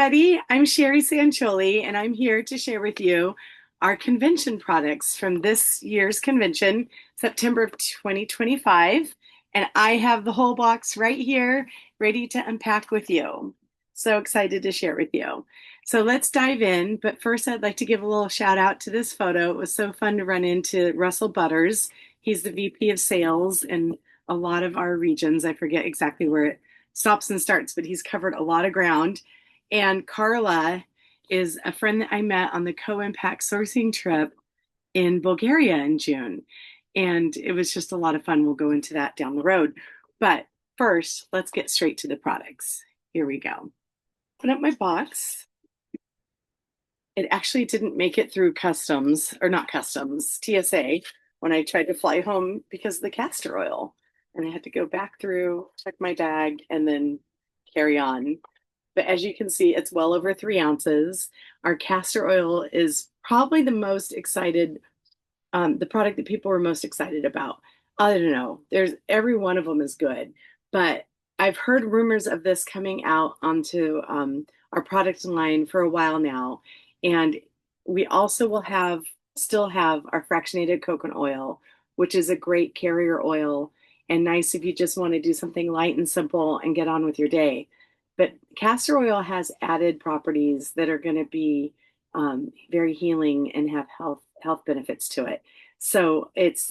everybody. I'm Sherry Sancholi, and I'm here to share with you our convention products from this year's convention, September of 2025. And I have the whole box right here, ready to unpack with you. So excited to share with you. So let's dive in. But first, I'd like to give a little shout out to this photo. It was so fun to run into Russell Butters. He's the VP of Sales in a lot of our regions. I forget exactly where it stops and starts, but he's covered a lot of ground. And Carla is a friend that I met on the co-impact sourcing trip in Bulgaria in June. And it was just a lot of fun. We'll go into that down the road. But first, let's get straight to the products. Here we go. Open up my box. It actually didn't make it through customs, or not customs, TSA, when I tried to fly home because of the castor oil. And I had to go back through, check my bag, and then carry on. But as you can see, it's well over 3 ounces. Our castor oil is probably the most excited, the product that people were most excited about. I don't know. There's every one of them is good, but I've heard rumors of this coming out onto our product line for a while now, and we also will still have our fractionated coconut oil, which is a great carrier oil and nice if you just want to do something light and simple and get on with your day. But castor oil has added properties that are going to be very healing and have health benefits to it. So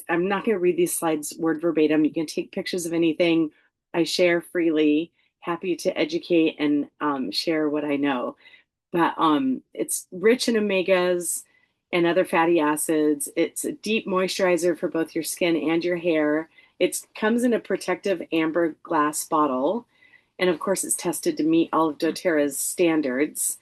I'm not going to read these slides word verbatim. You can take pictures of anything. I share freely, happy to educate and share what I know. But it's rich in omegas and other fatty acids. It's a deep moisturizer for both your skin and your hair. It comes in a protective amber glass bottle. And of course, it's tested to meet all of doTERRA's standards.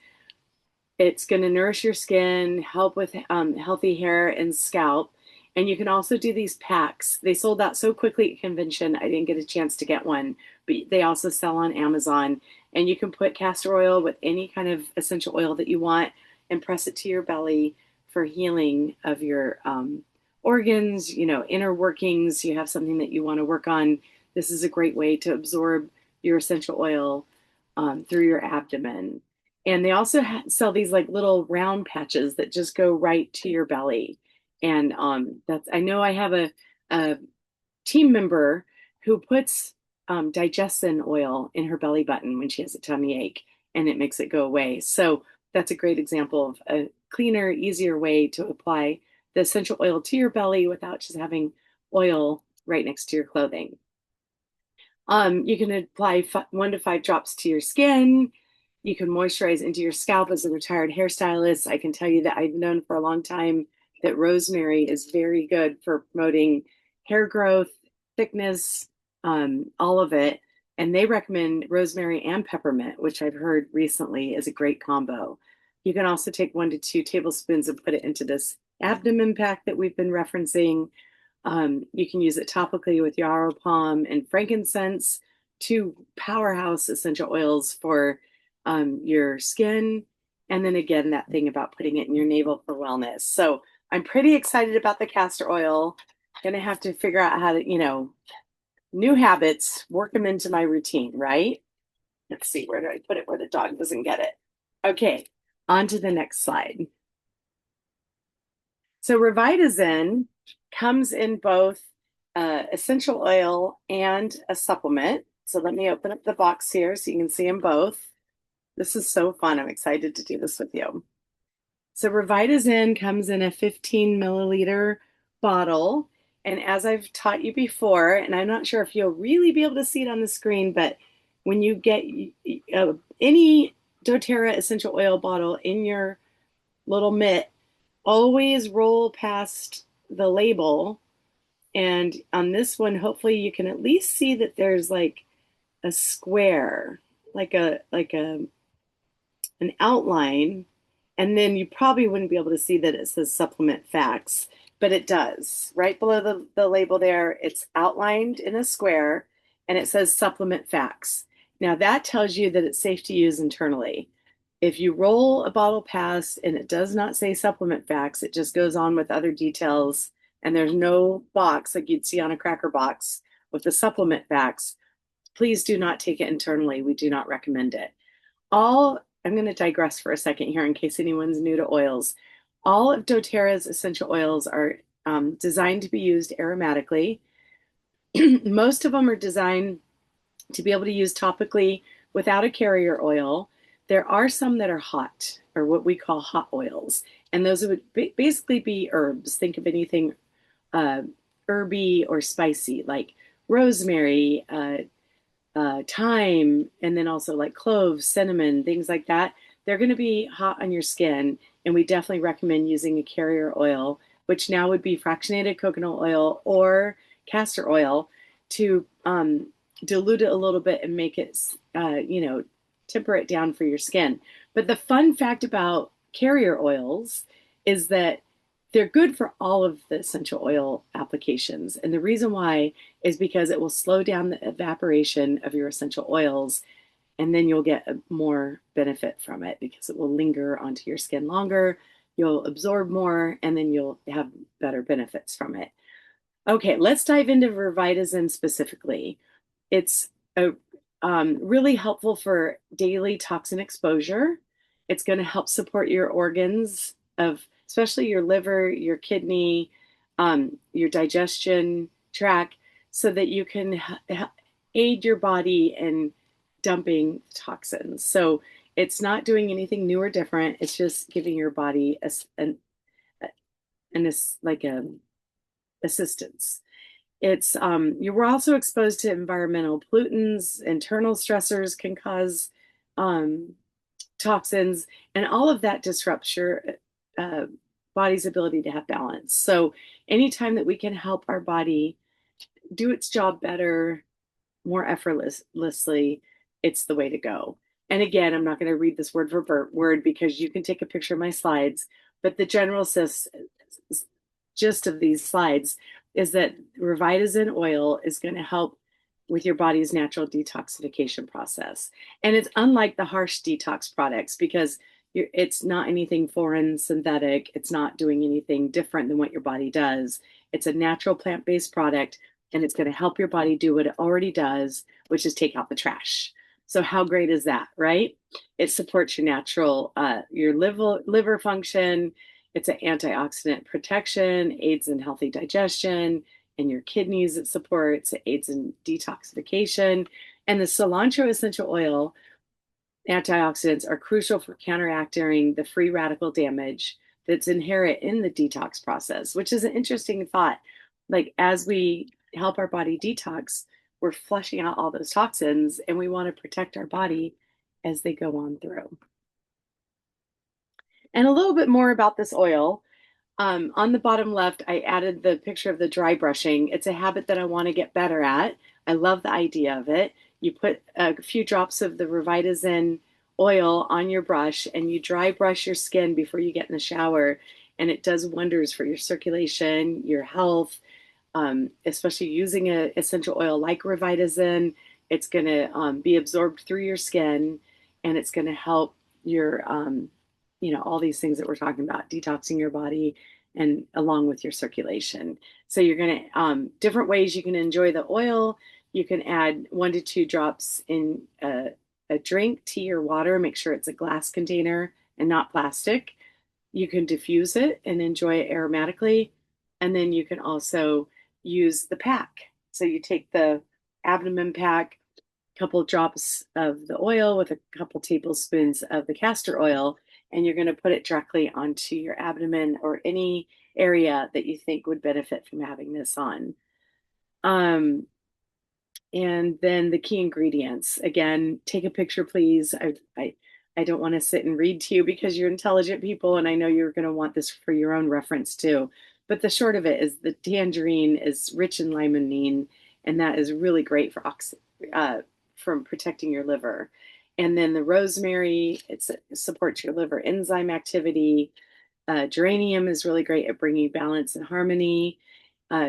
It's going to nourish your skin, help with healthy hair and scalp. And you can also do these packs. They sold out so quickly at convention, I didn't get a chance to get one, but they also sell on Amazon. And you can put castor oil with any kind of essential oil that you want and press it to your belly for healing of your organs, inner workings. You have something that you want to work on. This is a great way to absorb your essential oil through your abdomen. And they also sell these like little round patches that just go right to your belly. And I know I have a team member who puts digestion oil in her belly button when she has a tummy ache, and it makes it go away. So that's a great example of a cleaner, easier way to apply the essential oil to your belly without just having oil right next to your clothing. You can apply 1 to 5 drops to your skin. You can moisturize into your scalp. As a retired hairstylist, I can tell you that I've known for a long time that rosemary is very good for promoting hair growth, thickness, all of it. And they recommend rosemary and peppermint, which I've heard recently is a great combo. You can also take 1 to 2 tablespoons and put it into this abdomen pack that we've been referencing. You can use it topically with yarrow palm and frankincense, 2 powerhouse essential oils for your skin. And then again, that thing about putting it in your navel for wellness. So I'm pretty excited about the castor oil. Gonna have to figure out how to, new habits, work them into my routine, right? Let's see, where do I put it where the dog doesn't get it? Okay, on to the next slide. So Revitazine comes in both essential oil and a supplement. So let me open up the box here so you can see them both. This is so fun. I'm excited to do this with you. So Revitazine comes in a 15 milliliter bottle. And as I've taught you before, and I'm not sure if you'll really be able to see it on the screen, but when you get any doTERRA essential oil bottle in your little mitt, always roll past the label. And on this one, hopefully you can at least see that there's like a square, like an outline. And then you probably wouldn't be able to see that it says supplement facts, but it does. Right below the label there, it's outlined in a square and it says supplement facts. Now that tells you that it's safe to use internally. If you roll a bottle past and it does not say supplement facts, it just goes on with other details, and there's no box like you'd see on a cracker box with the supplement facts, please do not take it internally. We do not recommend it. All I'm going to digress for a second here in case anyone's new to oils. All of doTERRA's essential oils are designed to be used aromatically. Most of them are designed to be able to use topically without a carrier oil. There are some that are hot, or what we call hot oils, and those would basically be herbs. Think of anything uh, herby or spicy, like rosemary, thyme, and then also like cloves, cinnamon, things like that. They're going to be hot on your skin, and we definitely recommend using a carrier oil, which now would be fractionated coconut oil or castor oil, to dilute it a little bit and make it, temper it down for your skin. But the fun fact about carrier oils is that they're good for all of the essential oil applications. And the reason why is because it will slow down the evaporation of your essential oils, and then you'll get more benefit from it because it will linger onto your skin longer. You'll absorb more, and then you'll have better benefits from it. Okay, let's dive into Revitazine specifically. It's really helpful for daily toxin exposure. It's going to help support your organs of, especially your liver, your kidney, your digestion tract, so that you can aid your body in dumping toxins. So it's not doing anything new or different. It's just giving your body like a assistance. It's you were also exposed to environmental pollutants, internal stressors can cause um, toxins, and all of that disrupts your uh, body's ability to have balance. So anytime that we can help our body do its job better, more effortlessly, it's the way to go. And again, I'm not going to read this word for word because you can take a picture of my slides, but the general gist of these slides is that Revitazine oil is going to help with your body's natural detoxification process. And it's unlike the harsh detox products because it's not anything foreign, synthetic. It's not doing anything different than what your body does. It's a natural plant-based product, and it's going to help your body do what it already does, which is take out the trash. So how great is that, right? It supports your natural, your liver function. It's an antioxidant protection, aids in healthy digestion, and your kidneys it supports, it aids in detoxification. And the cilantro essential oil antioxidants are crucial for counteracting the free radical damage that's inherent in the detox process, which is an interesting thought. Like, as we help our body detox, we're flushing out all those toxins, and we want to protect our body as they go on through. And a little bit more about this oil. On the bottom left, I added the picture of the dry brushing. It's a habit that I want to get better at. I love the idea of it. You put a few drops of the Revitazine oil on your brush and you dry brush your skin before you get in the shower. And it does wonders for your circulation, your health, especially using an essential oil like Revitazine. It's going to be absorbed through your skin, and it's going to help your all these things that we're talking about, detoxing your body and along with your circulation. So you're going to, different ways you can enjoy the oil. You can add 1 to 2 drops in a drink, tea or water. Make sure it's a glass container and not plastic. You can diffuse it and enjoy it aromatically. And then you can also use the pack. So you take the abdomen pack, couple drops of the oil with a couple tablespoons of the castor oil, and you're going to put it directly onto your abdomen or any area that you think would benefit from having this on. And then the key ingredients. Again, take a picture, please. I don't want to sit and read to you because you're intelligent people, and I know you're going to want this for your own reference too. But the short of it is the tangerine is rich in limonene, and that is really great for from protecting your liver. And then the rosemary, it supports your liver enzyme activity. Geranium is really great at bringing balance and harmony.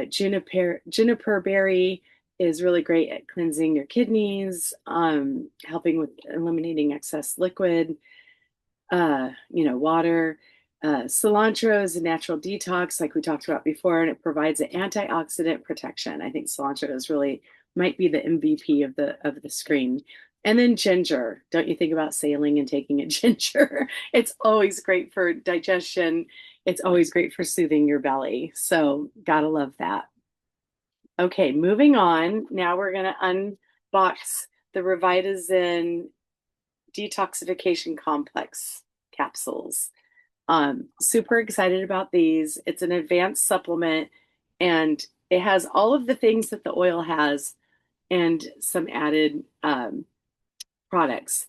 Juniper berry is really great at cleansing your kidneys, helping with eliminating excess liquid, water. Cilantro is a natural detox, like we talked about before, and it provides an antioxidant protection. I think cilantro is really might be the MVP of the screen. And then ginger. Don't you think about sailing and taking a ginger? It's always great for digestion. It's always great for soothing your belly. So, gotta love that. Okay, moving on. Now we're going to unbox the Revitazine Detoxification Complex capsules. Super excited about these. It's an advanced supplement and it has all of the things that the oil has and some added products.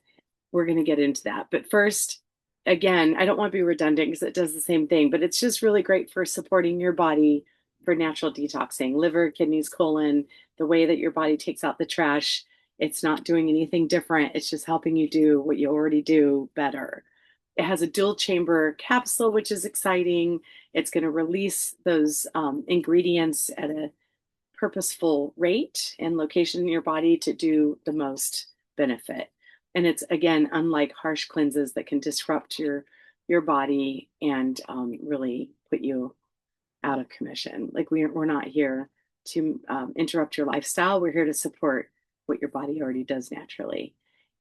We're going to get into that. But first, again, I don't want to be redundant because it does the same thing, but it's just really great for supporting your body for natural detoxing, liver, kidneys, colon, the way that your body takes out the trash. It's not doing anything different. It's just helping you do what you already do better. It has a dual chamber capsule, which is exciting. It's going to release those ingredients at a purposeful rate and location in your body to do the most benefit. And it's again unlike harsh cleanses that can disrupt your body and really put you out of commission. Like we're not here to interrupt your lifestyle. We're here to support what your body already does naturally.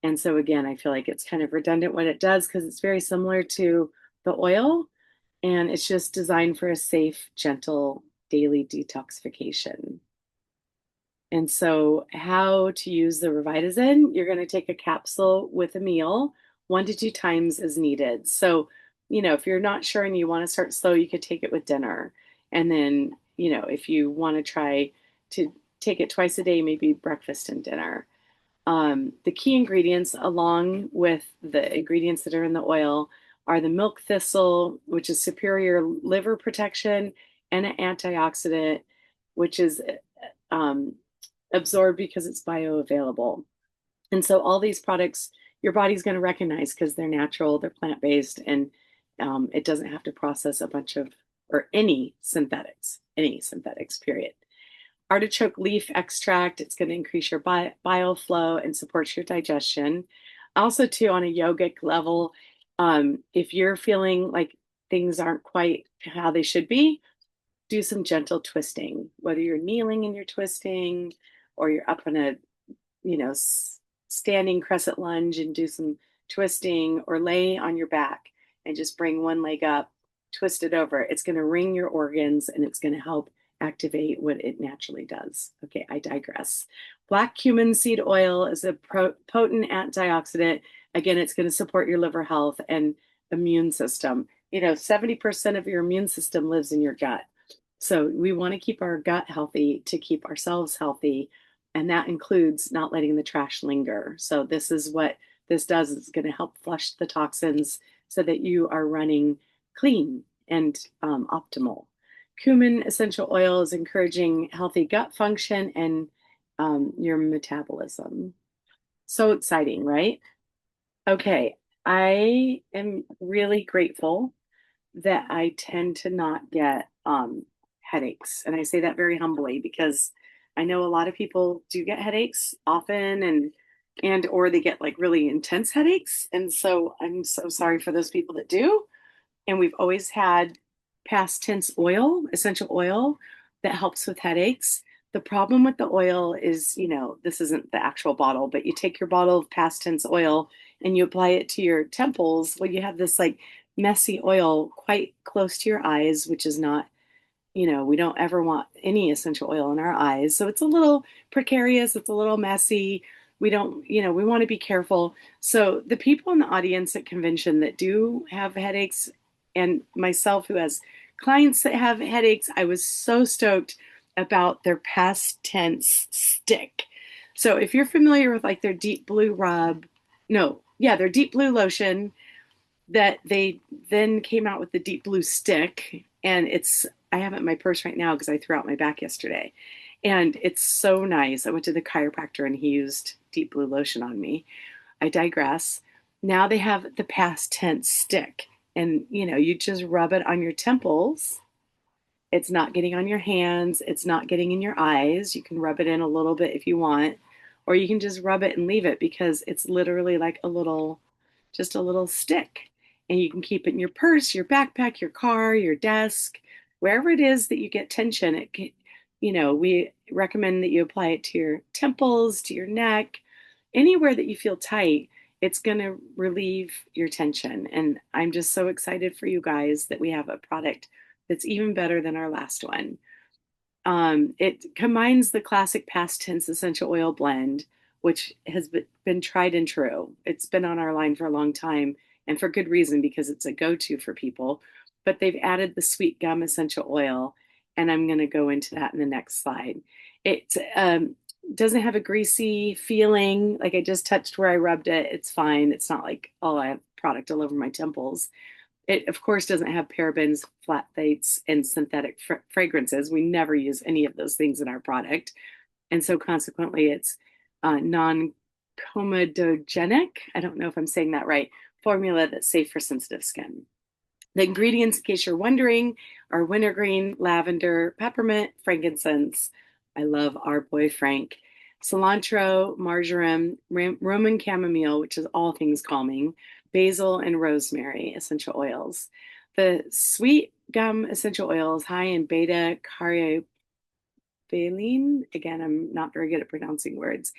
And so again, I feel like it's kind of redundant what it does because it's very similar to the oil, and it's just designed for a safe, gentle daily detoxification. And so, how to use the Revitazine, you're going to take a capsule with a meal, 1 to 2 times as needed. So, if you're not sure and you want to start slow, you could take it with dinner. And then, if you want to try to take it twice a day, maybe breakfast and dinner. The key ingredients, along with the ingredients that are in the oil, are the milk thistle, which is superior liver protection, and an antioxidant, which is um, absorbed because it's bioavailable. And so all these products your body's going to recognize because they're natural, they're plant-based, and it doesn't have to process a bunch of or any synthetics, period. Artichoke leaf extract, it's going to increase your bile flow and supports your digestion. Also, too, on a yogic level, if you're feeling like things aren't quite how they should be, do some gentle twisting, whether you're kneeling and you're twisting or you're up on a, you know, standing crescent lunge and do some twisting, or lay on your back and just bring one leg up, twist it over. It's going to ring your organs and it's going to help activate what it naturally does. Okay, I digress. Black cumin seed oil is a potent antioxidant. Again, it's going to support your liver health and immune system. 70% of your immune system lives in your gut. So we want to keep our gut healthy to keep ourselves healthy. And that includes not letting the trash linger. So this is what this does. It's going to help flush the toxins so that you are running clean and optimal. Cumin essential oil is encouraging healthy gut function and your metabolism. So exciting, right? Okay, I am really grateful that I tend to not get headaches. And I say that very humbly because I know a lot of people do get headaches often, and or they get like really intense headaches. And so I'm so sorry for those people that do. And we've always had past tense oil, essential oil, that helps with headaches. The problem with the oil is, this isn't the actual bottle, but you take your bottle of past tense oil and you apply it to your temples. Well, you have this like messy oil quite close to your eyes, which is not, we don't ever want any essential oil in our eyes. So it's a little precarious, it's a little messy. We don't, we want to be careful. So the people in the audience at convention that do have headaches, and myself who has clients that have headaches, I was so stoked about their past tense stick. So if you're familiar with like their deep blue rub, no, yeah, their deep blue lotion, that they then came out with the deep blue stick, and I have it in my purse right now because I threw out my back yesterday, and it's so nice. I went to the chiropractor and he used deep blue lotion on me. I digress. Now they have the past tense stick, and you just rub it on your temples. It's not getting on your hands, it's not getting in your eyes. You can rub it in a little bit if you want, or you can just rub it and leave it because it's literally like just a little stick. And you can keep it in your purse, your backpack, your car, your desk, wherever it is that you get tension. We recommend that you apply it to your temples, to your neck, anywhere that you feel tight, it's going to relieve your tension. And I'm just so excited for you guys that we have a product that's even better than our last one. It combines the classic past tense essential oil blend, which has been tried and true. It's been on our line for a long time, and for good reason, because it's a go-to for people. But they've added the sweet gum essential oil, and I'm going to go into that in the next slide. It doesn't have a greasy feeling. Like I just touched where I rubbed it. It's fine. It's not like, oh, I have product all over my temples. It, of course, doesn't have parabens, phthalates, and synthetic fragrances. We never use any of those things in our product. And so, consequently, it's non comedogenic. I don't know if I'm saying that right. Formula that's safe for sensitive skin. The ingredients, in case you're wondering, are wintergreen, lavender, peppermint, frankincense. I love our boy Frank. Cilantro, marjoram, Roman chamomile, which is all things calming, basil, and rosemary essential oils. The sweet gum essential oils high in beta carotene. Again, I'm not very good at pronouncing words.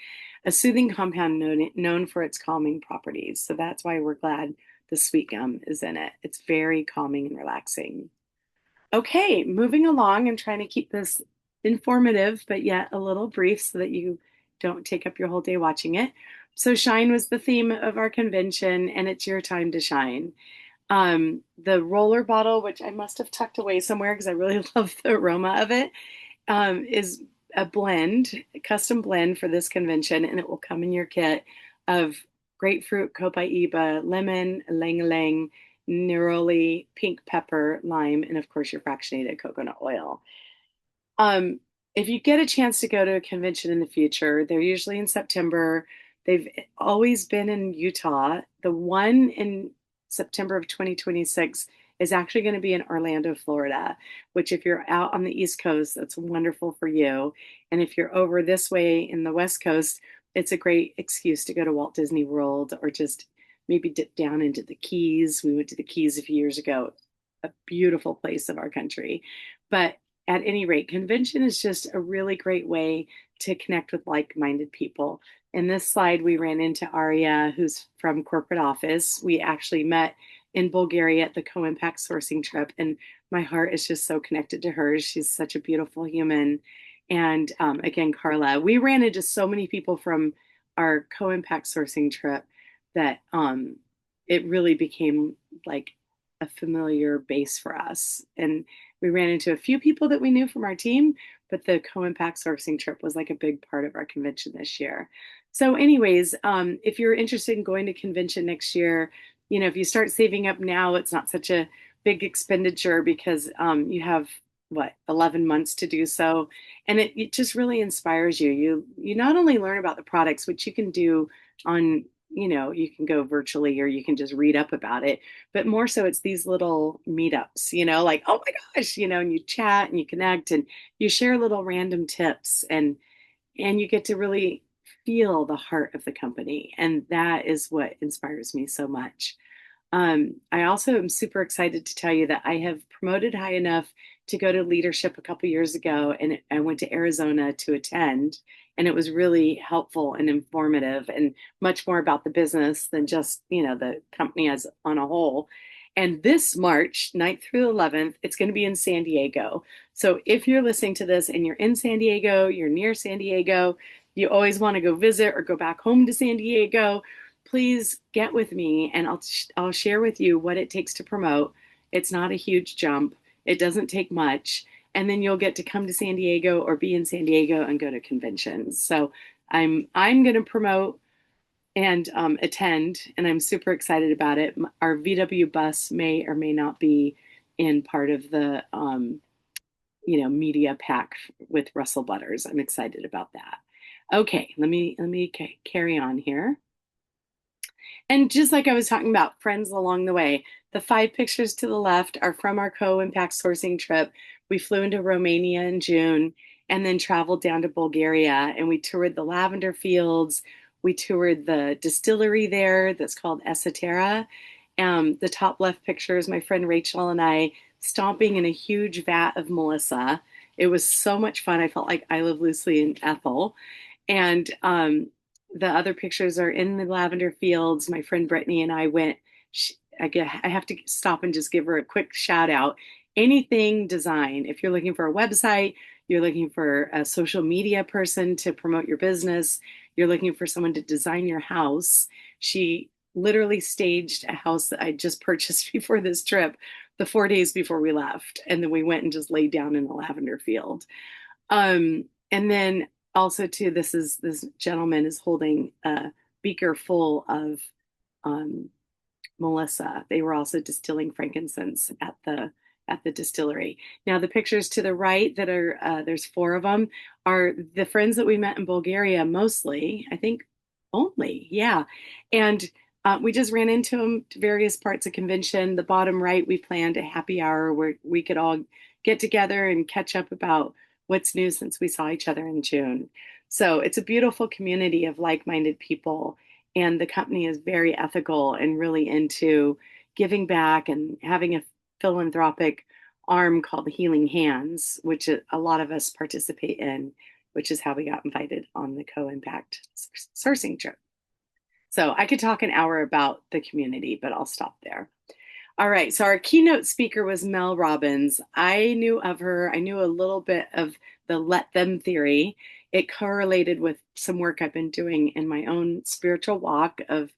A soothing compound known for its calming properties. So that's why we're glad the sweet gum is in it. It's very calming and relaxing. Okay, moving along. I'm trying to keep this informative, but yet a little brief so that you don't take up your whole day watching it. So, shine was the theme of our convention, and it's your time to shine. The roller bottle, which I must have tucked away somewhere because I really love the aroma of it, is a blend, a custom blend for this convention, and it will come in your kit of grapefruit, copaiba, lemon, lang-lang, neroli, pink pepper, lime, and of course your fractionated coconut oil. Um, if you get a chance to go to a convention in the future, they're usually in September. They've always been in Utah. The one in September of 2026 is actually going to be in Orlando, Florida, which if you're out on the East Coast, that's wonderful for you. And if you're over this way in the West Coast, it's a great excuse to go to Walt Disney World or just maybe dip down into the Keys. We went to the Keys a few years ago, a beautiful place of our country. But at any rate, convention is just a really great way to connect with like-minded people. In this slide, we ran into Aria, who's from corporate office. We actually met in Bulgaria at the co-impact sourcing trip, and my heart is just so connected to her. She's such a beautiful human. And again, Carla, we ran into so many people from our co-impact sourcing trip that it really became like a familiar base for us. And we ran into a few people that we knew from our team, but the co-impact sourcing trip was like a big part of our convention this year. So, anyways, if you're interested in going to convention next year, you know, if you start saving up now, it's not such a big expenditure because you have what 11 months to do so, and it just really inspires you. You not only learn about the products, which you can do on, you know, you can go virtually or you can just read up about it, but more so it's these little meetups, you know, like, oh my gosh, you know, and you chat and you connect and you share little random tips, and you get to really feel the heart of the company, and that is what inspires me so much. I also am super excited to tell you that I have promoted high enough to go to leadership a couple years ago, and I went to Arizona to attend, and it was really helpful and informative, and much more about the business than just, you know, the company as on a whole. And this March 9th through 11th, it's going to be in San Diego. So if you're listening to this and you're in San Diego, you're near San Diego, you always want to go visit or go back home to San Diego, please get with me and I'll share with you what it takes to promote. It's not a huge jump. It doesn't take much. And then you'll get to come to San Diego or be in San Diego and go to conventions. So I'm going to promote and attend, and I'm super excited about it. Our VW bus may or may not be in part of the you know, media pack with Russell Butters. I'm excited about that. Okay, let me carry on here. And just like I was talking about, friends along the way, the 5 pictures to the left are from our co-impact sourcing trip. We flew into Romania in June and then traveled down to Bulgaria, and we toured the lavender fields. We toured the distillery there that's called doTERRA. The top left picture is my friend Rachel and I stomping in a huge vat of Melissa. It was so much fun. I felt like I Live Loosely and Ethel. And the other pictures are in the lavender fields. My friend Brittany and I went. I have to stop and just give her a quick shout out. Anything design, if you're looking for a website, you're looking for a social media person to promote your business, you're looking for someone to design your house. She literally staged a house that I just purchased before this trip, the 4 days before we left. And then we went and just laid down in the lavender field. And then also too, this gentleman is holding a beaker full of um, Melissa. They were also distilling frankincense at the distillery. Now the pictures to the right that are there's four of them are the friends that we met in Bulgaria mostly. I think only, yeah. And we just ran into them to various parts of convention. The bottom right, we planned a happy hour where we could all get together and catch up about what's new since we saw each other in June. So it's a beautiful community of like-minded people, and the company is very ethical and really into giving back and having a philanthropic arm called Healing Hands, which a lot of us participate in, which is how we got invited on the co-impact sourcing trip. So I could talk an hour about the community, but I'll stop there. All right, so our keynote speaker was Mel Robbins. I knew of her. I knew a little bit of the let them theory. It correlated with some work I've been doing in my own spiritual walk of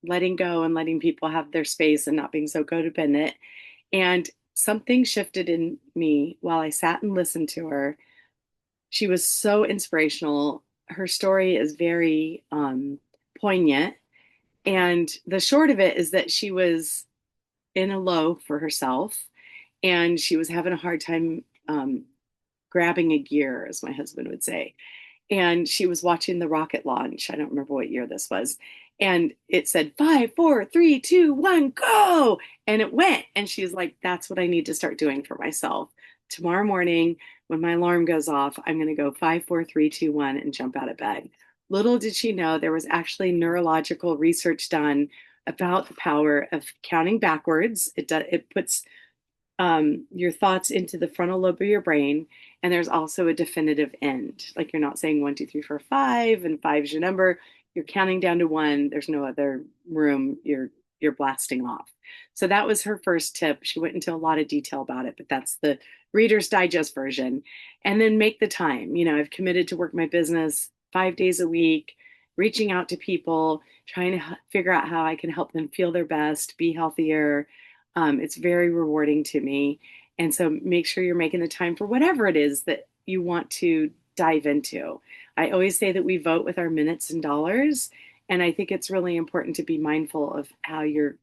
letting go and letting people have their space and not being so codependent. And something shifted in me while I sat and listened to her. She was so inspirational. Her story is very poignant. And the short of it is that she was in a low for herself, and she was having a hard time grabbing a gear, as my husband would say. And she was watching the rocket launch. I don't remember what year this was. And it said 5, 4, 3, 2, 1, go. And it went. And she's like, that's what I need to start doing for myself. Tomorrow morning, when my alarm goes off, I'm going to go 5, 4, 3, 2, 1 and jump out of bed. Little did she know there was actually neurological research done about the power of counting backwards. It puts your thoughts into the frontal lobe of your brain, and there's also a definitive end. Like you're not saying 1, 2, 3, 4, 5, and five is your number. You're counting down to one. There's no other room. You're blasting off. So that was her first tip. She went into a lot of detail about it, but that's the Reader's Digest version. And then make the time. You know, I've committed to work my business 5 days a week, reaching out to people, trying to figure out how I can help them feel their best, be healthier. It's very rewarding to me. And so make sure you're making the time for whatever it is that you want to dive into. I always say that we vote with our minutes and dollars. And I think it's really important to be mindful of how you're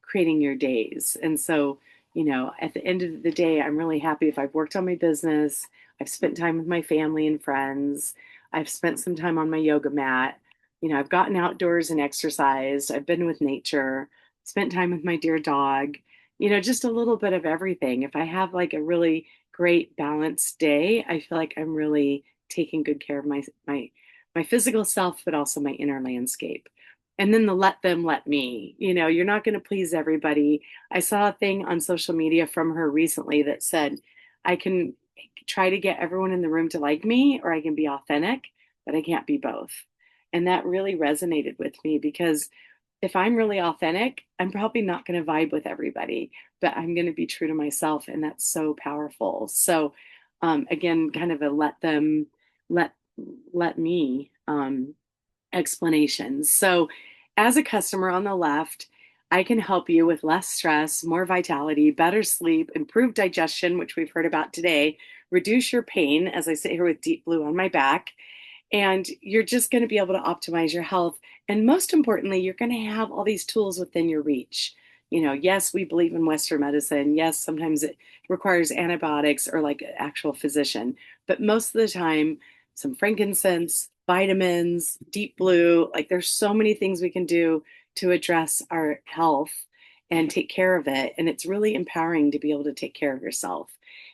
creating your days. And so, you know, at the end of the day, I'm really happy if I've worked on my business, I've spent time with my family and friends, I've spent some time on my yoga mat, you know, I've gotten outdoors and exercised, I've been with nature, spent time with my dear dog, you know, just a little bit of everything. If I have like a really great balanced day, I feel like I'm really taking good care of my physical self, but also my inner landscape. And then the let them let me. You know, you're not going to please everybody. I saw a thing on social media from her recently that said, I can try to get everyone in the room to like me, or I can be authentic, but I can't be both. And that really resonated with me because if I'm really authentic, I'm probably not going to vibe with everybody, but I'm going to be true to myself. And that's so powerful. So, again, kind of a let, let me explanations. So, as a customer on the left, I can help you with less stress, more vitality, better sleep, improved digestion, which we've heard about today, reduce your pain, as I sit here with deep blue on my back, and you're just going to be able to optimize your health. And most importantly, you're going to have all these tools within your reach. You know, yes, we believe in Western medicine. Yes, sometimes it requires antibiotics or like an actual physician, but most of the time, some frankincense, vitamins, deep blue, like there's so many things we can do to address our health and take care of it. And it's really empowering to be able to take care of yourself.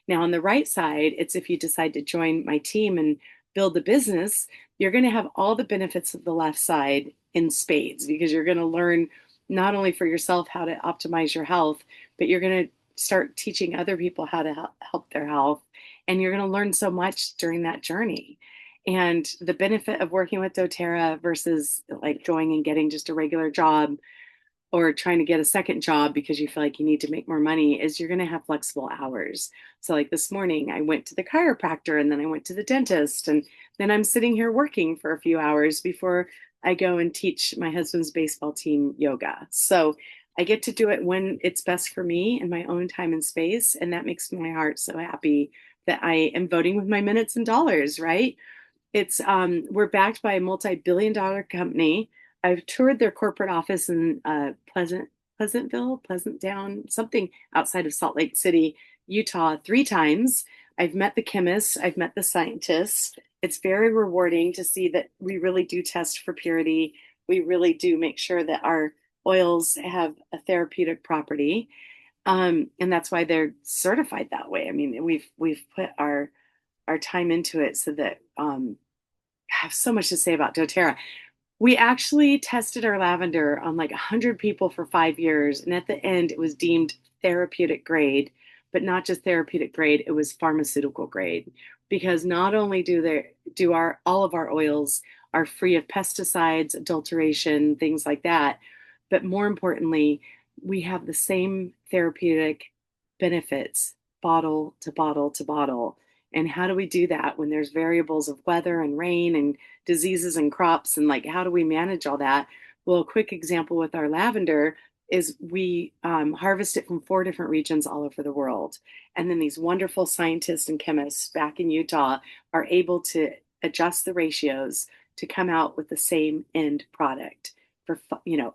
Now, on the right side, it's if you decide to join my team and build the business, you're going to have all the benefits of the left side in spades because you're going to learn not only for yourself how to optimize your health, but you're going to start teaching other people how to help their health. And you're going to learn so much during that journey. And the benefit of working with doTERRA versus like going and getting just a regular job or trying to get a second job because you feel like you need to make more money is you're going to have flexible hours. So, like this morning, I went to the chiropractor and then I went to the dentist, and then I'm sitting here working for a few hours before I go and teach my husband's baseball team yoga. So, I get to do it when it's best for me in my own time and space. And that makes my heart so happy that I am voting with my minutes and dollars, right? It's we're backed by a multi-billion-dollar company. I've toured their corporate office in Pleasantville, Pleasant Down, something outside of Salt Lake City, Utah, 3 times. I've met the chemists, I've met the scientists. It's very rewarding to see that we really do test for purity. We really do make sure that our oils have a therapeutic property. And that's why they're certified that way. I mean, we've put our time into it so that I have so much to say about doTERRA. We actually tested our lavender on like 100 people for 5 years. And at the end, it was deemed therapeutic grade, but not just therapeutic grade, it was pharmaceutical grade. Because not only do our all of our oils are free of pesticides, adulteration, things like that, but more importantly, we have the same therapeutic benefits bottle to bottle to bottle. And how do we do that when there's variables of weather and rain and diseases and crops, and like how do we manage all that? Well, a quick example with our lavender is we harvest it from 4 different regions all over the world, and then these wonderful scientists and chemists back in Utah are able to adjust the ratios to come out with the same end product for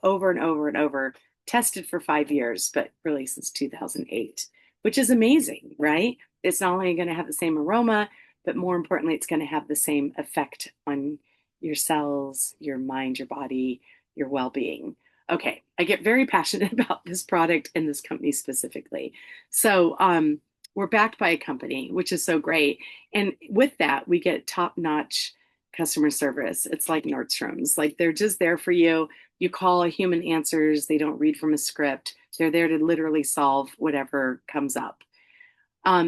over and over and over, tested for 5 years, but really since 2008, which is amazing, right? It's not only going to have the same aroma, but more importantly, it's going to have the same effect on your cells, your mind, your body, your well being. Okay, I get very passionate about this product and this company specifically. So, we're backed by a company, which is so great. And with that, we get top notch customer service. It's like Nordstrom's, like they're just there for you. You call, a human answers, they don't read from a script. They're there to literally solve whatever comes up.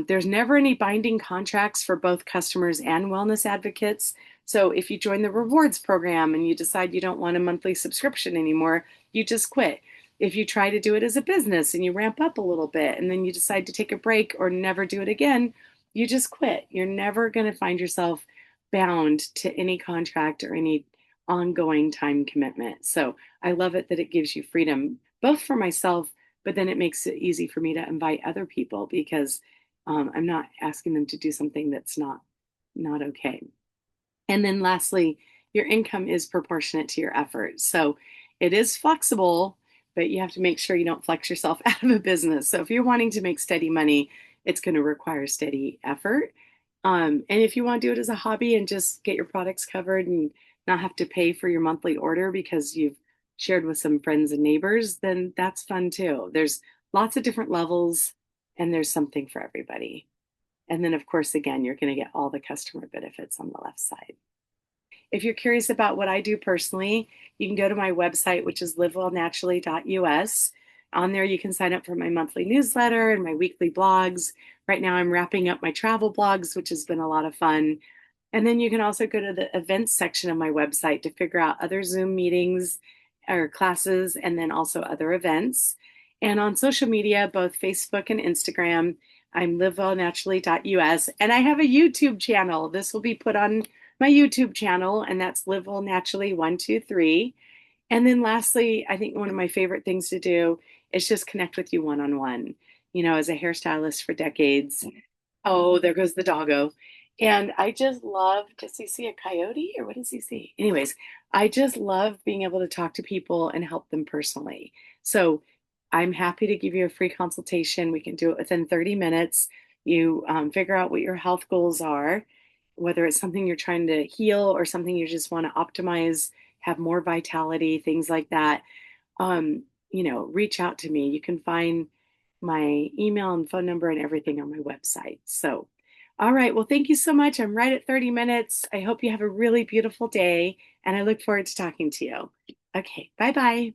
There's never any binding contracts for both customers and wellness advocates. So if you join the rewards program and you decide you don't want a monthly subscription anymore, you just quit. If you try to do it as a business and you ramp up a little bit and then you decide to take a break or never do it again, you just quit. You're never going to find yourself bound to any contract or any ongoing time commitment. So I love it that it gives you freedom, both for myself, but then it makes it easy for me to invite other people because I'm not asking them to do something that's not okay. And then lastly, your income is proportionate to your effort. So it is flexible, but you have to make sure you don't flex yourself out of a business. So if you're wanting to make steady money, it's going to require steady effort. And if you want to do it as a hobby and just get your products covered and not have to pay for your monthly order because you've shared with some friends and neighbors, then that's fun too. There's lots of different levels and there's something for everybody. And then, of course, again, you're going to get all the customer benefits on the left side. If you're curious about what I do personally, you can go to my website, which is livewellnaturally.us. On there, you can sign up for my monthly newsletter and my weekly blogs. Right now, I'm wrapping up my travel blogs, which has been a lot of fun. And then you can also go to the events section of my website to figure out other Zoom meetings or classes, and then also other events. And on social media, both Facebook and Instagram, I'm livewellnaturally.us. And I have a YouTube channel. This will be put on my YouTube channel, and that's Live Well Naturally 123. And then lastly, I think one of my favorite things to do is just connect with you one on one. You know, as a hairstylist for decades. Oh, there goes the doggo. And I just love, does he see a coyote or what does he see? Anyways, I just love being able to talk to people and help them personally. So I'm happy to give you a free consultation. We can do it within 30 minutes. You figure out what your health goals are, whether it's something you're trying to heal or something you just want to optimize, have more vitality, things like that. Reach out to me. You can find my email and phone number and everything on my website. So, all right. Well, thank you so much. I'm right at 30 minutes. I hope you have a really beautiful day, and I look forward to talking to you. Okay. Bye bye.